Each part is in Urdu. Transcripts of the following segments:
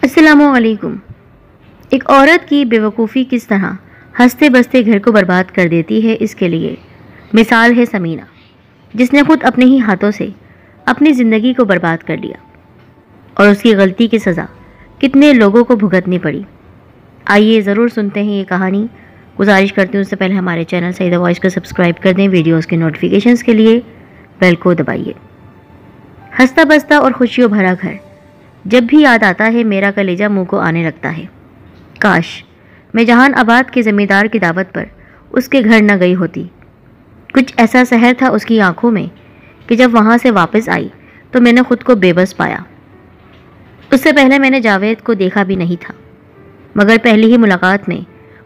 السلام علیکم۔ ایک عورت کی بے وقوفی کس طرح ہنستے بستے گھر کو برباد کر دیتی ہے، اس کے لیے مثال ہے سمینہ، جس نے خود اپنے ہی ہاتھوں سے اپنی زندگی کو برباد کر لیا اور اس کی غلطی کی سزا کتنے لوگوں کو بھگتنی پڑی۔ آئیے ضرور سنتے ہیں یہ کہانی۔ گزارش کرتی ہوں اس سے پہلے ہمارے چینل سعیدہ وائس کو سبسکرائب کر دیں، ویڈیوز کے نوٹیفیکیشنز کے لیے بیل کو دبائیے۔ ہنستا بستا اور خوشیوں بھرا گھر جب بھی یاد آتا ہے میرا کلیجہ منہ کو آنے لگتا ہے۔ کاش میں جہان آباد کے زمیندار کی دعوت پر اس کے گھر نہ گئی ہوتی۔ کچھ ایسا سحر تھا اس کی آنکھوں میں کہ جب وہاں سے واپس آئی تو میں نے خود کو بے بس پایا۔ اس سے پہلے میں نے جاوید کو دیکھا بھی نہیں تھا، مگر پہلی ہی ملاقات میں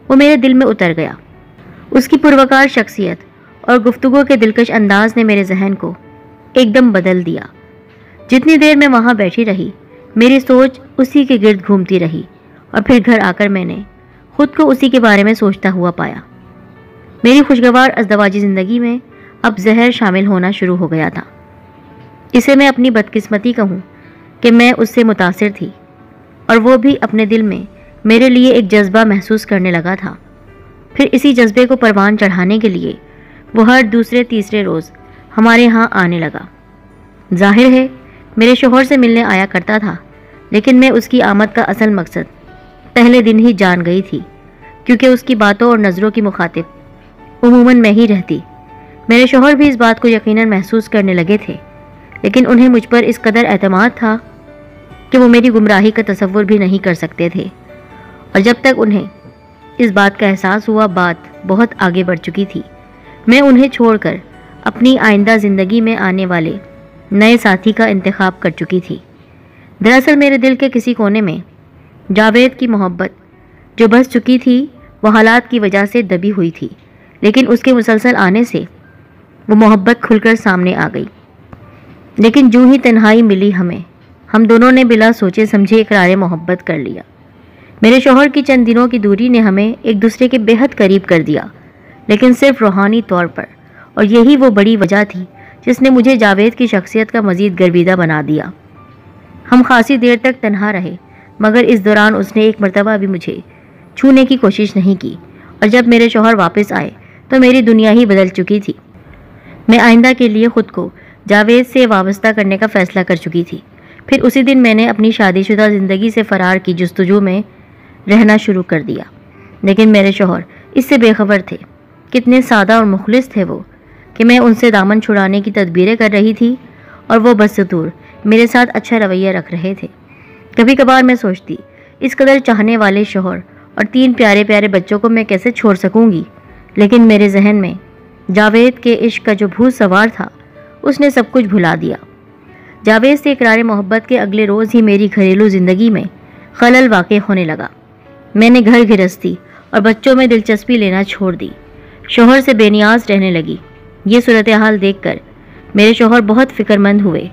وہ میرے دل میں اتر گیا۔ اس کی پروکار شخصیت اور گفتگو کے دلکش انداز نے میرے ذہن کو ایک دم بدل دیا۔ جتنی دیر میں وہاں بیٹھی رہی میری سوچ اسی کے گرد گھومتی رہی، اور پھر گھر آ کر میں نے خود کو اسی کے بارے میں سوچتا ہوا پایا۔ میری خوشگوار ازدواجی زندگی میں اب زہر شامل ہونا شروع ہو گیا تھا۔ اسے میں اپنی بدقسمتی کہوں کہ میں اس سے متاثر تھی، اور وہ بھی اپنے دل میں میرے لیے ایک جذبہ محسوس کرنے لگا تھا۔ پھر اسی جذبے کو پروان چڑھانے کے لیے وہ ہر دوسرے تیسرے روز ہمارے ہاں آنے لگا۔ ظاہر ہے میرے شوہر سے ملنے آیا کرتا تھا، لیکن میں اس کی آمد کا اصل مقصد پہلے دن ہی جان گئی تھی، کیونکہ اس کی باتوں اور نظروں کی مخاطب عموماً میں ہی رہتی۔ میرے شوہر بھی اس بات کو یقیناً محسوس کرنے لگے تھے، لیکن انہیں مجھ پر اس قدر اعتماد تھا کہ وہ میری گمراہی کا تصور بھی نہیں کر سکتے تھے، اور جب تک انہیں اس بات کا احساس ہوا بات بہت آگے بڑھ چکی تھی۔ میں انہیں چھوڑ کر اپنی آئندہ زندگی میں آنے والے نئے ساتھی کا انتخاب کر چکی تھی۔ دراصل میرے دل کے کسی کونے میں جاوید کی محبت جو بس چکی تھی وہ حالات کی وجہ سے دبی ہوئی تھی، لیکن اس کے مسلسل آنے سے وہ محبت کھل کر سامنے آ گئی۔ لیکن جو ہی تنہائی ملی ہم دونوں نے بلا سوچے سمجھے اقرار محبت کر لیا۔ میرے شوہر کی چند دنوں کی دوری نے ہمیں ایک دوسرے کے بے حد قریب کر دیا، لیکن صرف روحانی طور پر، اور یہی وہ بڑی وجہ تھی جس نے مجھے جاوید کی شخصیت کا مزید گرویدہ بنا دیا۔ ہم خاصی دیر تک تنہا رہے، مگر اس دوران اس نے ایک مرتبہ بھی مجھے چھونے کی کوشش نہیں کی، اور جب میرے شوہر واپس آئے تو میری دنیا ہی بدل چکی تھی۔ میں آئندہ کے لیے خود کو جاوید سے وابستہ کرنے کا فیصلہ کر چکی تھی۔ پھر اسی دن میں نے اپنی شادی شدہ زندگی سے فرار کی جستجو میں رہنا شروع کر دیا، لیکن میرے شوہر اس سے بے خبر تھے۔ کتنے سادہ اور مخلص تھے وہ کہ میں ان سے دامن چھڑانے کی تدبیریں کر رہی تھی، اور وہ بدستور میرے ساتھ اچھا رویہ رکھ رہے تھے۔ کبھی کبھار میں سوچتی اس قدر چاہنے والے شوہر اور 3 پیارے پیارے بچوں کو میں کیسے چھوڑ سکوں گی، لیکن میرے ذہن میں جاوید کے عشق کا جو بھوت سوار تھا اس نے سب کچھ بھلا دیا۔ جاوید سے اقرار محبت کے اگلے روز ہی میری گھریلو زندگی میں خلل واقع ہونے لگا۔ میں نے گھر گھرستی اور بچوں میں دلچسپی لینا چھوڑ دی، شوہر سے بے نیاز رہنے لگی۔ یہ صورتحال دیکھ کر میرے شوہر بہت فکر مند ہوئے،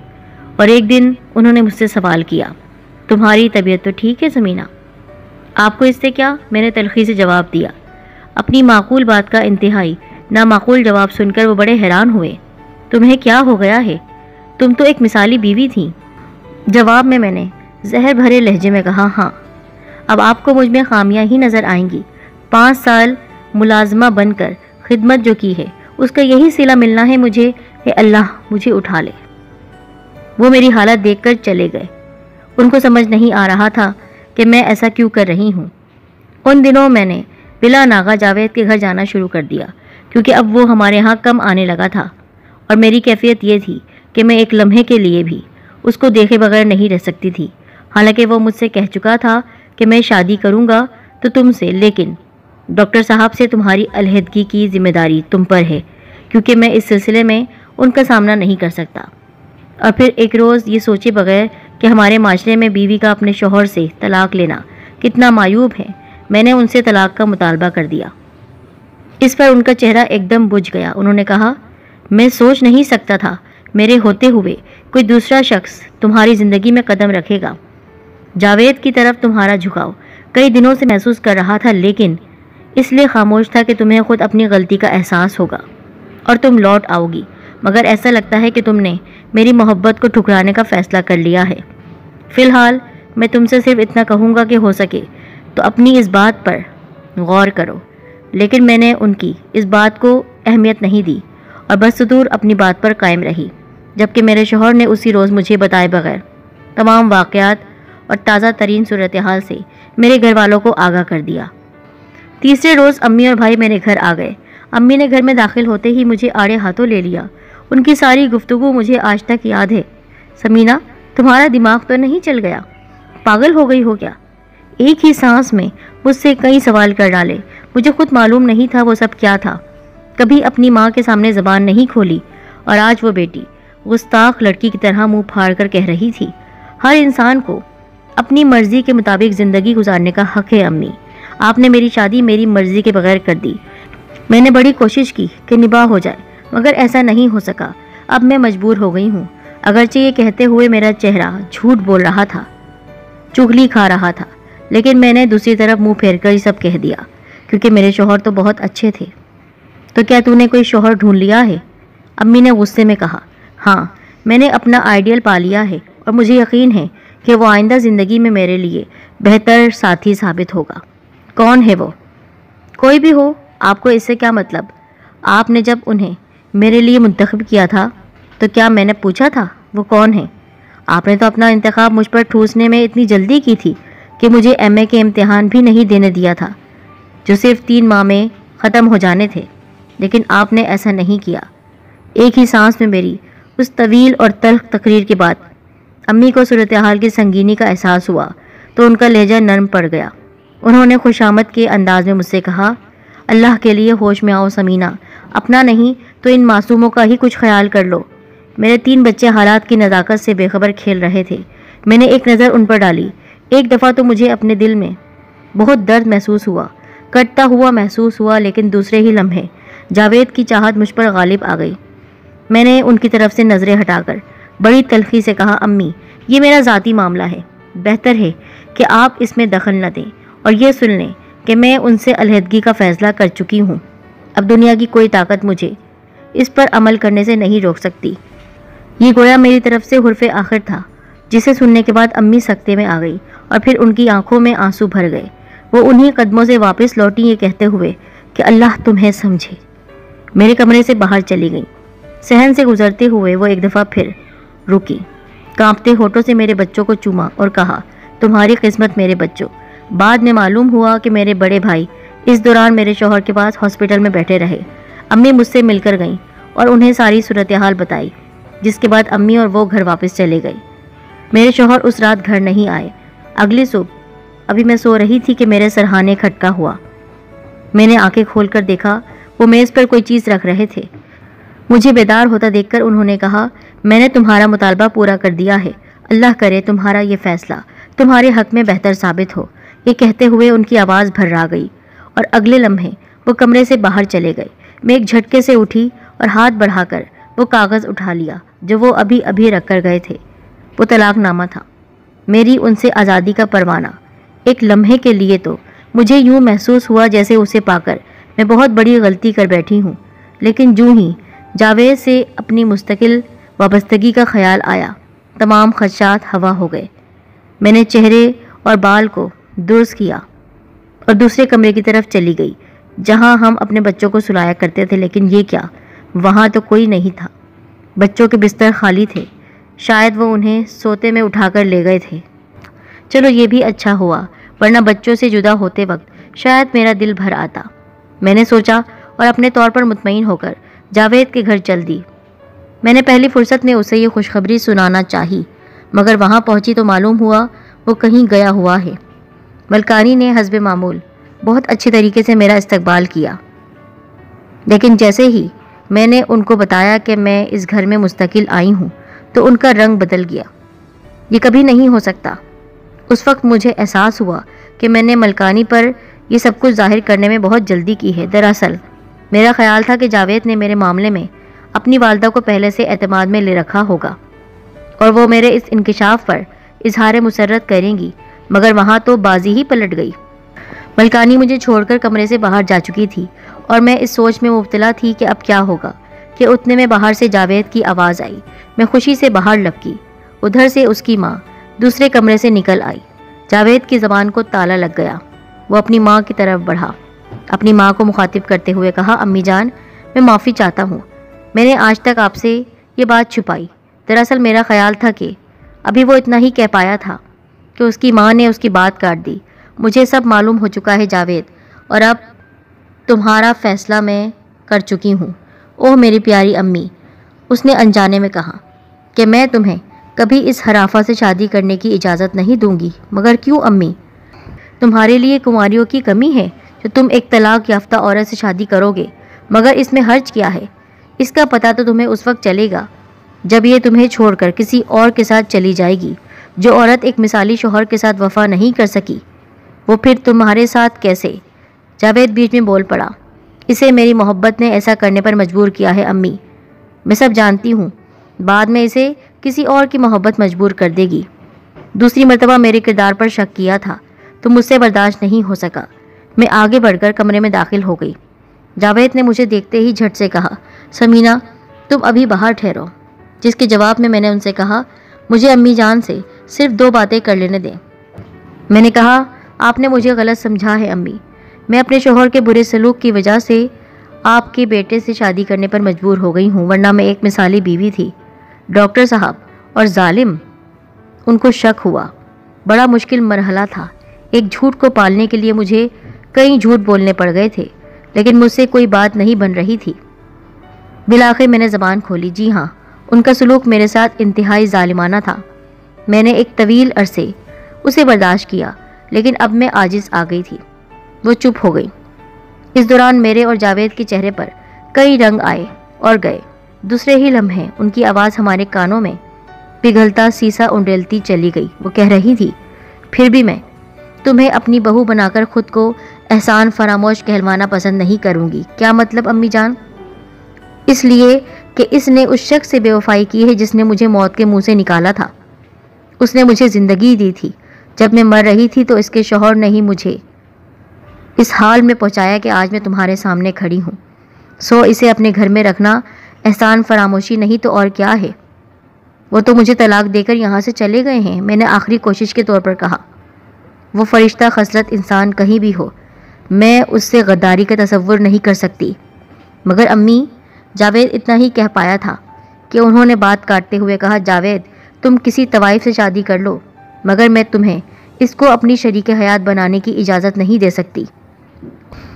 اور ایک دن انہوں نے مجھ سے سوال کیا، تمہاری طبیعت تو ٹھیک ہے سمینہ؟ آپ کو اس سے کیا؟ میں نے تلخی سے جواب دیا۔ اپنی معقول بات کا انتہائی نامعقول جواب سن کر وہ بڑے حیران ہوئے۔ تمہیں کیا ہو گیا ہے؟ تم تو ایک مثالی بیوی تھی۔ جواب میں نے زہر بھرے لہجے میں کہا، ہاں، اب آپ کو مجھ میں خامیاں ہی نظر آئیں گی۔ 5 سال ملازمہ بن کر خدمت جو کی ہے اس کا یہی صلہ ملنا ہے مجھے۔ اے اللہ مجھے اٹھا لے۔ وہ میری حالت دیکھ کر چلے گئے۔ ان کو سمجھ نہیں آ رہا تھا کہ میں ایسا کیوں کر رہی ہوں۔ ان دنوں میں نے بلا ناغہ جاوید کے گھر جانا شروع کر دیا، کیونکہ اب وہ ہمارے ہاں کم آنے لگا تھا، اور میری کیفیت یہ تھی کہ میں ایک لمحے کے لیے بھی اس کو دیکھے بغیر نہیں رہ سکتی تھی۔ حالانکہ وہ مجھ سے کہہ چکا تھا کہ میں شادی کروں گا تو تم سے، لیکن ڈاکٹر صاحب سے تمہاری علیحدگی کی ذمہ داری تم پر ہے، کیونکہ میں اس سلسلے میں ان کا سامنا نہیں کر سکتا۔ اور پھر ایک روز یہ سوچے بغیر کہ ہمارے معاشرے میں بیوی کا اپنے شوہر سے طلاق لینا کتنا معیوب ہے، میں نے ان سے طلاق کا مطالبہ کر دیا۔ اس پر ان کا چہرہ ایک دم بجھ گیا۔ انہوں نے کہا، میں سوچ نہیں سکتا تھا میرے ہوتے ہوئے کوئی دوسرا شخص تمہاری زندگی میں قدم رکھے گا۔ جاوید کی طرف تمہارا جھکاؤ کئی دنوں سے محسوس کر رہا تھا، لیکن اس لیے خاموش تھا کہ تمہیں خود اپنی غلطی کا احساس ہوگا اور تم لوٹ آؤ گی، مگر ایسا لگتا ہے کہ تم نے میری محبت کو ٹھکرانے کا فیصلہ کر لیا ہے۔ فی الحال میں تم سے صرف اتنا کہوں گا کہ ہو سکے تو اپنی اس بات پر غور کرو۔ لیکن میں نے ان کی اس بات کو اہمیت نہیں دی اور بدستور اپنی بات پر قائم رہی، جبکہ میرے شوہر نے اسی روز مجھے بتائے بغیر تمام واقعات اور تازہ ترین صورتحال سے میرے گھر والوں کو آگاہ کر دیا۔ تیسرے روز امی اور بھائی میرے گھر آ گئے۔ امی نے گھر میں داخل ہوتے ہی مجھے آڑے ہاتھوں لے لیا۔ ان کی ساری گفتگو مجھے آج تک یاد ہے۔ سمینہ، تمہارا دماغ تو نہیں چل گیا؟ پاگل ہو گئی ہو کیا؟ ایک ہی سانس میں مجھ سے کئی سوال کر ڈالے۔ مجھے خود معلوم نہیں تھا وہ سب کیا تھا۔ کبھی اپنی ماں کے سامنے زبان نہیں کھولی اور آج وہ بیٹی گستاخ لڑکی کی طرح منہ پھاڑ کر کہہ رہی تھی، ہر انسان کو اپنی مرضی کے مطابق زندگی گزارنے کا حق ہے امی۔ آپ نے میری شادی میری مرضی کے بغیر کر دی۔ میں نے بڑی کوشش کی کہ نباہ ہو جائے، مگر ایسا نہیں ہو سکا۔ اب میں مجبور ہو گئی ہوں۔ اگرچہ یہ کہتے ہوئے میرا چہرہ جھوٹ بول رہا تھا، چغلی کھا رہا تھا، لیکن میں نے دوسری طرف منہ پھیر کر یہ سب کہہ دیا کیونکہ میرے شوہر تو بہت اچھے تھے۔ تو کیا تو نے کوئی شوہر ڈھونڈ لیا ہے؟ امی نے غصے میں کہا۔ ہاں، میں نے اپنا آئیڈیل پا لیا ہے اور مجھے یقین ہے کہ وہ آئندہ زندگی میں میرے لیے بہتر ساتھی ثابت ہوگا۔ کون ہے وہ؟ کوئی بھی ہو، آپ کو اس سے کیا مطلب؟ آپ نے جب انہیں میرے لیے منتخب کیا تھا تو کیا میں نے پوچھا تھا وہ کون ہے؟ آپ نے تو اپنا انتخاب مجھ پر ٹھوسنے میں اتنی جلدی کی تھی کہ مجھے ایم اے کے امتحان بھی نہیں دینے دیا تھا جو صرف 3 ماہ میں ختم ہو جانے تھے، لیکن آپ نے ایسا نہیں کیا۔ ایک ہی سانس میں میری اس طویل اور تلخ تقریر کے بعد امی کو صورتحال کی سنگینی کا احساس ہوا تو ان کا لہجہ نرم پڑ گیا۔ انہوں نے خوشامد کے انداز میں مجھ سے کہا، اللہ کے لیے ہوش میں آؤ سمینہ، اپنا نہیں تو ان معصوموں کا ہی کچھ خیال کر لو۔ میرے 3 بچے حالات کی نزاکت سے بے خبر کھیل رہے تھے۔ میں نے ایک نظر ان پر ڈالی۔ ایک دفعہ تو مجھے اپنے دل میں بہت درد محسوس ہوا، کٹتا ہوا محسوس ہوا، لیکن دوسرے ہی لمحے جاوید کی چاہت مجھ پر غالب آ گئی۔ میں نے ان کی طرف سے نظریں ہٹا کر بڑی تلخی سے کہا، امی، یہ میرا ذاتی معاملہ ہے، بہتر ہے کہ آپ اس میں دخل نہ دیں اور یہ سن لیں کہ میں ان سے علیحدگی کا فیصلہ کر چکی ہوں۔ اب دنیا کی کوئی طاقت مجھے اس پر عمل کرنے سے نہیں روک سکتی۔ یہ گویا میری طرف سے حرف آخر تھا، جسے سننے کے بعد امی سکتے میں آ گئی اور پھر ان کی آنکھوں میں آنسو بھر گئے۔ وہ انہی قدموں سے واپس لوٹی یہ کہتے ہوئے کہ اللہ تمہیں سمجھے، میرے کمرے سے باہر چلی گئیں۔ صحن سے گزرتے ہوئے وہ ایک دفعہ پھر رکی، کانپتے ہونٹوں سے میرے بچوں کو چوما اور کہا، تمہاری قسمت میرے بچوں۔ بعد میں معلوم ہوا کہ میرے بڑے بھائی اس دوران میرے شوہر کے پاس ہاسپٹل میں بیٹھے رہے۔ امی مجھ سے مل کر گئیں اور انہیں ساری صورتحال بتائی، جس کے بعد امی اور وہ گھر واپس چلے گئے۔ میرے شوہر اس رات گھر نہیں آئے۔ اگلی صبح ابھی میں سو رہی تھی کہ میرے سرہانے کھٹکا ہوا۔ میں نے آنکھیں کھول کر دیکھا، وہ میز پر کوئی چیز رکھ رہے تھے۔ مجھے بیدار ہوتا دیکھ کر انہوں نے کہا، میں نے تمہارا مطالبہ پورا کر دیا ہے، اللہ کرے تمہارا یہ فیصلہ تمہارے حق میں بہتر ثابت ہو۔ یہ کہتے ہوئے ان کی آواز بھرا گئی اور اگلے لمحے وہ کمرے سے باہر چلے گئے۔ میں ایک جھٹکے سے اٹھی اور ہاتھ بڑھا کر وہ کاغذ اٹھا لیا جو وہ ابھی ابھی رکھ کر گئے تھے۔ وہ طلاق نامہ تھا، میری ان سے آزادی کا پروانہ۔ ایک لمحے کے لیے تو مجھے یوں محسوس ہوا جیسے اسے پا کر میں بہت بڑی غلطی کر بیٹھی ہوں، لیکن جو ہی جاوید سے اپنی مستقل وابستگی کا خیال آیا، تمام خدشات ہوا ہو گئے۔ میں نے چہرے اور بال کو درست کیا اور دوسرے کمرے کی طرف چلی گئی جہاں ہم اپنے بچوں کو سلایا کرتے تھے، لیکن یہ کیا، وہاں تو کوئی نہیں تھا۔ بچوں کے بستر خالی تھے، شاید وہ انہیں سوتے میں اٹھا کر لے گئے تھے۔ چلو یہ بھی اچھا ہوا، ورنہ بچوں سے جدا ہوتے وقت شاید میرا دل بھر آتا، میں نے سوچا اور اپنے طور پر مطمئن ہو کر جاوید کے گھر چل دی۔ میں نے پہلی فرصت میں اسے یہ خوشخبری سنانا چاہی، مگر وہاں پہنچی تو معلوم ہوا وہ کہیں گیا ہوا ہے۔ ملکانی نے حسب معمول بہت اچھے طریقے سے میرا استقبال کیا، لیکن جیسے ہی میں نے ان کو بتایا کہ میں اس گھر میں مستقل آئی ہوں تو ان کا رنگ بدل گیا۔ یہ کبھی نہیں ہو سکتا۔ اس وقت مجھے احساس ہوا کہ میں نے ملکانی پر یہ سب کچھ ظاہر کرنے میں بہت جلدی کی ہے۔ دراصل میرا خیال تھا کہ جاوید نے میرے معاملے میں اپنی والدہ کو پہلے سے اعتماد میں لے رکھا ہوگا اور وہ میرے اس انکشاف پر اظہار مسرت کریں گی، مگر وہاں تو بازی ہی پلٹ گئی۔ ملکانی مجھے چھوڑ کر کمرے سے باہر جا چکی تھی اور میں اس سوچ میں مبتلا تھی کہ اب کیا ہوگا کہ اتنے میں باہر سے جاوید کی آواز آئی۔ میں خوشی سے باہر لپکی۔ ادھر سے اس کی ماں دوسرے کمرے سے نکل آئی۔ جاوید کی زبان کو تالا لگ گیا۔ وہ اپنی ماں کی طرف بڑھا، اپنی ماں کو مخاطب کرتے ہوئے کہا، امی جان، میں معافی چاہتا ہوں، میں نے آج تک آپ سے یہ بات چھپائی۔ دراصل میرا خیال تھا کہ ابھی وہ اتنا ہی کہہ پایا تھا کہ اس کی ماں نے اس کی بات کاٹ دی۔ مجھے سب معلوم ہو چکا ہے جاوید، اور اب تمہارا فیصلہ میں کر چکی ہوں۔ اوہ میری پیاری امی، اس نے انجانے میں کہا، کہ میں تمہیں کبھی اس حرافہ سے شادی کرنے کی اجازت نہیں دوں گی۔ مگر کیوں امی؟ تمہارے لیے کنواریوں کی کمی ہے جو تم ایک طلاق یافتہ عورت سے شادی کرو گے؟ مگر اس میں حرج کیا ہے؟ اس کا پتہ تو تمہیں اس وقت چلے گا جب یہ تمہیں چھوڑ کر کسی اور کے ساتھ چلی جائے گی۔ جو عورت ایک مثالی شوہر کے ساتھ وفا نہیں کر سکی، وہ پھر تمہارے ساتھ کیسے؟ جاوید بیچ میں بول پڑا، اسے میری محبت نے ایسا کرنے پر مجبور کیا ہے امی، میں سب جانتی ہوں، بعد میں اسے کسی اور کی محبت مجبور کر دے گی۔ دوسری مرتبہ میرے کردار پر شک کیا تھا تو مجھ سے برداشت نہیں ہو سکا۔ میں آگے بڑھ کر کمرے میں داخل ہو گئی۔ جاوید نے مجھے دیکھتے ہی جھٹ سے کہا، سمینہ تم ابھی باہر ٹھہرو، جس کے جواب میں نے ان سے کہا، مجھے امی جان سے صرف 2 باتیں کر لینے دیں۔ میں نے کہا، آپ نے مجھے غلط سمجھا ہے امی، میں اپنے شوہر کے برے سلوک کی وجہ سے آپ کے بیٹے سے شادی کرنے پر مجبور ہو گئی ہوں، ورنہ میں ایک مثالی بیوی تھی۔ ڈاکٹر صاحب اور ظالم، ان کو شک ہوا۔ بڑا مشکل مرحلہ تھا۔ ایک جھوٹ کو پالنے کے لیے مجھے کئی جھوٹ بولنے پڑ گئے تھے، لیکن مجھ سے کوئی بات نہیں بن رہی تھی۔ بالآخر میں نے زبان کھولی، جی ہاں، ان کا سلوک میرے ساتھ انتہائی ظالمانہ تھا۔ میں نے ایک طویل عرصے اسے برداشت کیا، لیکن اب میں عاجز آ گئی تھی۔ وہ چپ ہو گئی۔ اس دوران میرے اور جاوید کے چہرے پر کئی رنگ آئے اور گئے۔ دوسرے ہی لمحے ان کی آواز ہمارے کانوں میں پگھلتا سیسا انڈیلتی چلی گئی۔ وہ کہہ رہی تھی، پھر بھی میں تمہیں اپنی بہو بنا کر خود کو احسان فراموش کہلوانا پسند نہیں کروں گی۔ کیا مطلب امی جان؟ اس لیے کہ اس نے اس شخص سے بے وفائی کی ہے جس نے مجھے موت کے منہ سے نکالا تھا۔ اس نے مجھے زندگی دی تھی جب میں مر رہی تھی، تو اس کے شوہر نے ہی مجھے اس حال میں پہنچایا کہ آج میں تمہارے سامنے کھڑی ہوں۔ سو اسے اپنے گھر میں رکھنا احسان فراموشی نہیں تو اور کیا ہے؟ وہ تو مجھے طلاق دے کر یہاں سے چلے گئے ہیں، میں نے آخری کوشش کے طور پر کہا۔ وہ فرشتہ خصلت انسان کہیں بھی ہو، میں اس سے غداری کا تصور نہیں کر سکتی۔ مگر امی، جاوید اتنا ہی کہہ پایا تھا کہ انہوں نے بات کاٹتے ہوئے کہا، جاوید تم کسی طوائف سے شادی کر لو، مگر میں تمہیں اس کو اپنی شریک حیات بنانے کی اجازت نہیں دے سکتی۔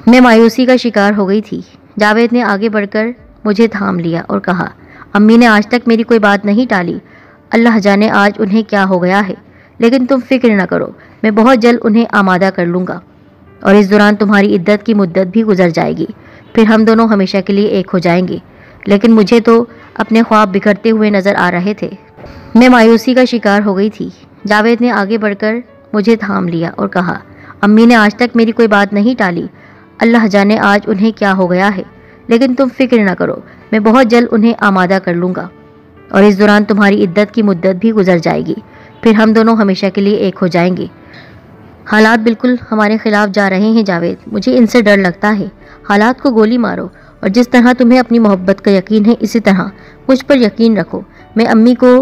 میں مایوسی کا شکار ہو گئی تھی۔ جاوید نے آگے بڑھ کر مجھے تھام لیا اور کہا، امی نے آج تک میری کوئی بات نہیں ٹالی، اللہ جانے آج انہیں کیا ہو گیا ہے، لیکن تم فکر نہ کرو، میں بہت جلد انہیں آمادہ کر لوں گا، اور اس دوران تمہاری عدت کی مدت بھی گزر جائے گی، پھر ہم دونوں ہمیشہ کے لیے ایک ہو جائیں گے۔ لیکن مجھے تو اپنے خواب بکھرتے ہوئے نظر آ رہے تھے۔ میں مایوسی کا شکار ہو گئی تھی۔ جاوید نے آگے بڑھ کر مجھے تھام لیا اور کہا، امی نے آج تک میری کوئی بات نہیں ٹالی، اللہ جانے آج انہیں کیا ہو گیا ہے، لیکن تم فکر نہ کرو، میں بہت جلد انہیں آمادہ کر لوں گا، اور اس دوران تمہاری عدت کی مدت بھی گزر جائے گی، پھر ہم دونوں ہمیشہ کے لیے ایک ہو جائیں گے۔ حالات بالکل ہمارے خلاف جا رہے ہیں جاوید، مجھے ان سے ڈر لگتا ہے۔ حالات کو گولی مارو، اور جس طرح تمہیں اپنی محبت کا یقین ہے اسی طرح مجھ پر یقین رکھو، میں امی کو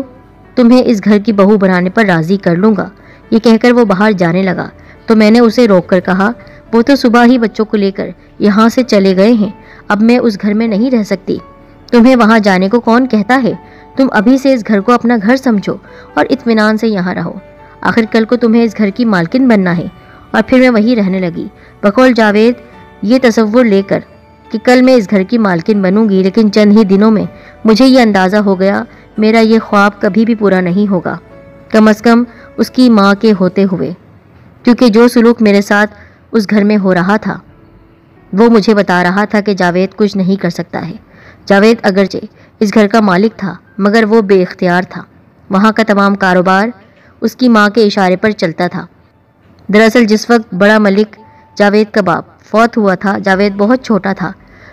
تمہیں اس گھر کی بہو بنانے پر راضی کر لوں گا۔ یہ کہہ کر وہ باہر جانے لگا تو میں نے اسے روک کر کہا، وہ تو صبح ہی بچوں کو لے کر یہاں سے چلے گئے ہیں، اب میں اس گھر میں نہیں رہ سکتی۔ تمہیں وہاں جانے کو کون کہتا ہے؟ تم ابھی سے اس گھر کو اپنا گھر سمجھو اور اطمینان سے یہاں رہو، آخر کل کو تمہیں اس گھر کی مالکن بننا ہے۔ اور پھر میں وہی رہنے لگی، بقول جاوید یہ تصور لے کر کہ کل میں اس گھر کی مالکن بنوں گی، لیکن چند ہی دنوں میں مجھے یہ اندازہ ہو گیا میرا یہ خواب کبھی بھی پورا نہیں ہوگا، کم از کم اس کی ماں کے ہوتے ہوئے، کیونکہ جو سلوک میرے ساتھ اس گھر میں ہو رہا تھا وہ مجھے بتا رہا تھا کہ جاوید کچھ نہیں کر سکتا ہے۔ جاوید اگرچہ اس گھر کا مالک تھا مگر وہ بے اختیار تھا، وہاں کا تمام کاروبار اس کی ماں کے اشارے پر چلتا تھا۔ دراصل جس وقت بڑا ملک جاوید کا باپ فوت ہوا تھا، جاوید بہت چھوٹا تھا،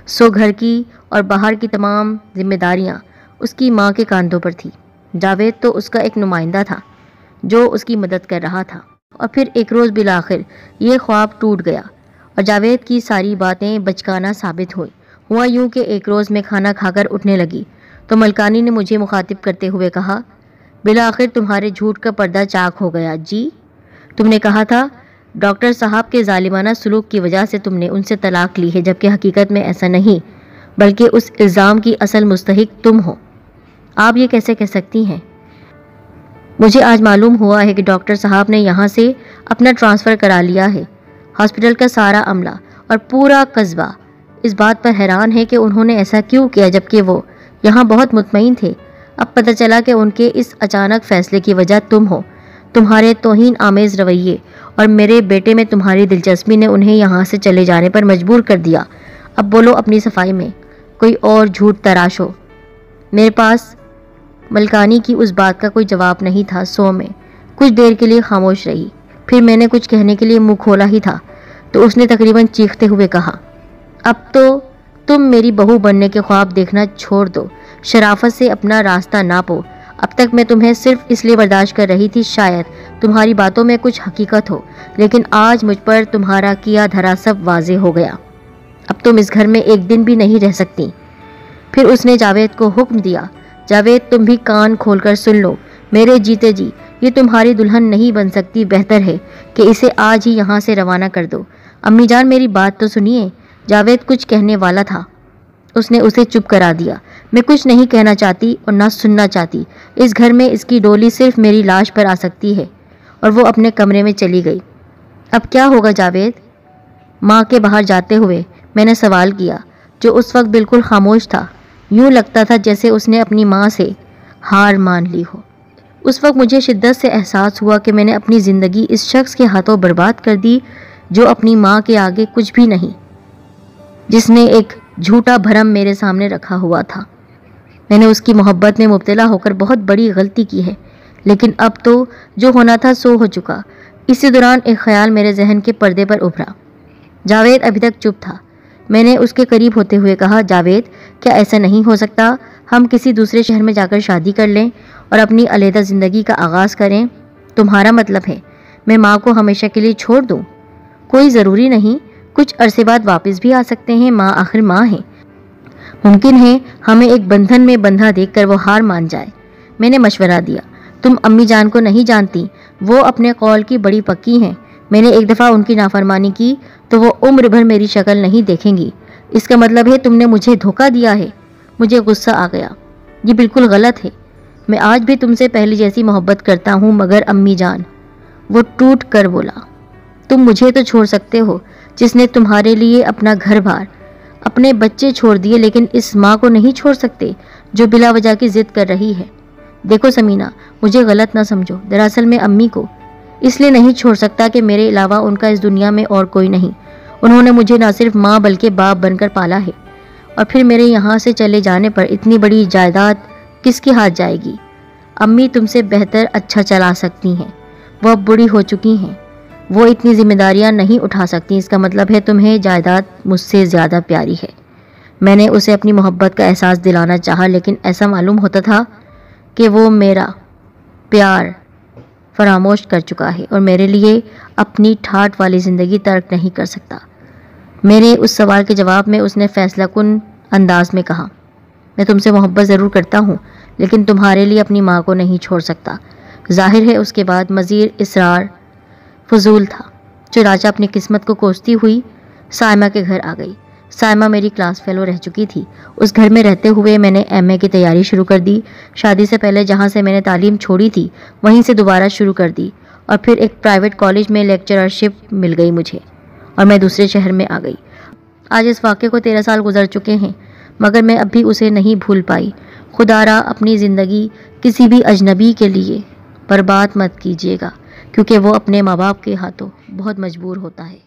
سو گھر کی اور باہر کی تمام ذمہ داریاں اس کی ماں کے کاندھوں پر تھی۔ جاوید تو اس کا ایک نمائندہ تھا جو اس کی مدد کر رہا تھا۔ اور پھر ایک روز بالآخر یہ خواب ٹوٹ گیا اور جاوید کی ساری باتیں بچکانہ ثابت ہوئی۔ ہوا یوں کہ ایک روز میں کھانا کھا کر اٹھنے لگی تو ملکانی نے مجھے مخاطب کرتے ہوئے کہا، بالآخر تمہارے جھوٹ کا پردہ چاک ہو گیا۔ جی، تم نے کہا تھا ڈاکٹر صاحب کے ظالمانہ سلوک کی وجہ سے تم نے ان سے طلاق لی ہے، جبکہ حقیقت میں ایسا نہیں، بلکہ اس الزام کی اصل مستحق تم ہو۔ آپ یہ کیسے کہہ سکتی ہیں؟ مجھے آج معلوم ہوا ہے کہ ڈاکٹر صاحب نے یہاں سے اپنا ٹرانسفر کرا لیا ہے۔ ہاسپٹل کا سارا عملہ اور پورا قصبہ اس بات پر حیران ہے کہ انہوں نے ایسا کیوں کیا، جبکہ وہ یہاں بہت مطمئن تھے۔ اب پتہ چلا کہ ان کے اس اچانک فیصلے کی وجہ تم ہو۔ تمہارے توہین آمیز رویے اور میرے بیٹے میں تمہاری دلچسپی نے انہیں یہاں سے چلے جانے پر مجبور کر دیا۔ اب بولو اپنی صفائی میں، کوئی اور جھوٹ تراشو۔ میرے پاس ملکانی کی اس بات کا کوئی جواب نہیں تھا، سو میں کچھ دیر کے لیے خاموش رہی۔ پھر میں نے کچھ کہنے کے لیے منہ کھولا ہی تھا تو اس نے تقریباً چیختے ہوئے کہا، اب تو تم میری بہو بننے کے خواب دیکھنا چھوڑ دو، شرافت سے اپنا راستہ ناپو۔ اب تک میں تمہیں صرف اس لیے برداشت کر رہی تھی شاید تمہاری باتوں میں کچھ حقیقت ہو، لیکن آج مجھ پر تمہارا کیا دھرا سب واضح ہو گیا۔ اب تم اس گھر میں ایک دن بھی نہیں رہ سکتی۔ پھر اس نے جاوید کو حکم دیا، جاوید تم بھی کان کھول کر سن لو، میرے جیتے جی یہ تمہاری دلہن نہیں بن سکتی، بہتر ہے کہ اسے آج ہی یہاں سے روانہ کر دو۔ امی جان میری بات تو سنیے۔ جاوید کچھ کہنے والا تھا، اس نے اسے چپ کرا دیا۔ میں کچھ نہیں کہنا چاہتی اور نہ سننا چاہتی۔ اس گھر میں اس کی ڈولی صرف میری لاش پر آ سکتی ہے۔ اور وہ اپنے کمرے میں چلی گئی۔ اب کیا ہوگا جاوید؟ ماں کے باہر جاتے ہوئے میں نے سوال کیا، جو اس وقت بالکل خاموش تھا۔ یوں لگتا تھا جیسے اس نے اپنی ماں سے ہار مان لی ہو۔ اس وقت مجھے شدت سے احساس ہوا کہ میں نے اپنی زندگی اس شخص کے ہاتھوں برباد کر دی جو اپنی ماں کے آگے کچھ بھی نہیں، جس نے ایک جھوٹا بھرم میرے سامنے رکھا ہوا تھا۔ میں نے اس کی محبت میں مبتلا ہو کر بہت بڑی غلطی کی ہے، لیکن اب تو جو ہونا تھا سو ہو چکا۔ اسی دوران ایک خیال میرے ذہن کے پردے پر ابھرا۔ جاوید ابھی تک چپ تھا۔ میں نے اس کے قریب ہوتے ہوئے کہا، جاوید کیا ایسا نہیں ہو سکتا ہم کسی دوسرے شہر میں جا کر شادی کر لیں اور اپنی علیحدہ زندگی کا آغاز کریں؟ تمہارا مطلب ہے میں ماں کو ہمیشہ کے لیے چھوڑ دوں؟ کوئی ضروری نہیں، کچھ عرصے بعد واپس بھی آ سکتے ہیں، ماں آخر ماں ہے۔ ممکن ہے ہمیں ایک بندھن میں بندھا دیکھ کر وہ ہار مان جائے۔ میں نے مشورہ دیا، تم امی جان کو نہیں جانتی، وہ اپنے قول کی بڑی پکی ہیں۔ میں نے ایک دفعہ ان کی نافرمانی کی تو وہ عمر بھر میری شکل نہیں دیکھیں گی۔ اس کا مطلب ہے تم نے مجھے دھوکہ دیا ہے۔ مجھے غصہ آ گیا، یہ بالکل غلط ہے۔ میں آج بھی تم سے پہلے جیسی محبت کرتا ہوں، مگر امی جان، وہ ٹوٹ کر بولا، تم مجھے تو چھوڑ سکتے ہو جس نے تمہارے لیے اپنا گھر بار، اپنے بچے چھوڑ دیے، لیکن اس ماں کو نہیں چھوڑ سکتے جو بلا وجہ کی ضد کر رہی ہے۔ دیکھو سمینہ، مجھے غلط نہ سمجھو، دراصل میں امی کو اس لیے نہیں چھوڑ سکتا کہ میرے علاوہ ان کا اس دنیا میں اور کوئی نہیں۔ انہوں نے مجھے نہ صرف ماں بلکہ باپ بن کر پالا ہے، اور پھر میرے یہاں سے چلے جانے پر اتنی بڑی جائیداد کس کے ہاتھ جائے گی؟ امی تم سے بہتر اچھا چلا سکتی ہیں، وہ اب بوڑھی ہو چکی ہیں، وہ اتنی ذمہ داریاں نہیں اٹھا سکتی۔ اس کا مطلب ہے تمہیں جائیداد مجھ سے زیادہ پیاری ہے۔ میں نے اسے اپنی محبت کا احساس دلانا چاہا، لیکن ایسا معلوم ہوتا تھا کہ وہ میرا پیار فراموش کر چکا ہے اور میرے لیے اپنی ٹھاٹھ والی زندگی ترک نہیں کر سکتا۔ میرے اس سوال کے جواب میں اس نے فیصلہ کن انداز میں کہا، میں تم سے محبت ضرور کرتا ہوں، لیکن تمہارے لیے اپنی ماں کو نہیں چھوڑ سکتا۔ ظاہر ہے اس کے بعد مزید اصرار فضول تھا۔ چنانچہ اپنی قسمت کو کوستی ہوئی سائمہ کے گھر آ گئی۔ سائمہ میری کلاس فیلو رہ چکی تھی۔ اس گھر میں رہتے ہوئے میں نے ایم اے کی تیاری شروع کر دی۔ شادی سے پہلے جہاں سے میں نے تعلیم چھوڑی تھی وہیں سے دوبارہ شروع کر دی، اور پھر ایک پرائیویٹ کالج میں لیکچررشپ مل گئی مجھے، اور میں دوسرے شہر میں آ گئی۔ آج اس واقعے کو 13 سال گزر چکے ہیں، مگر میں اب بھی اسے نہیں بھول پائی۔ خدا را اپنی زندگی کسی بھی اجنبی کے لیے برباد مت کیجیے گا، کیونکہ وہ اپنے ماں باپ کے ہاتھوں بہت مجبور ہوتا ہے۔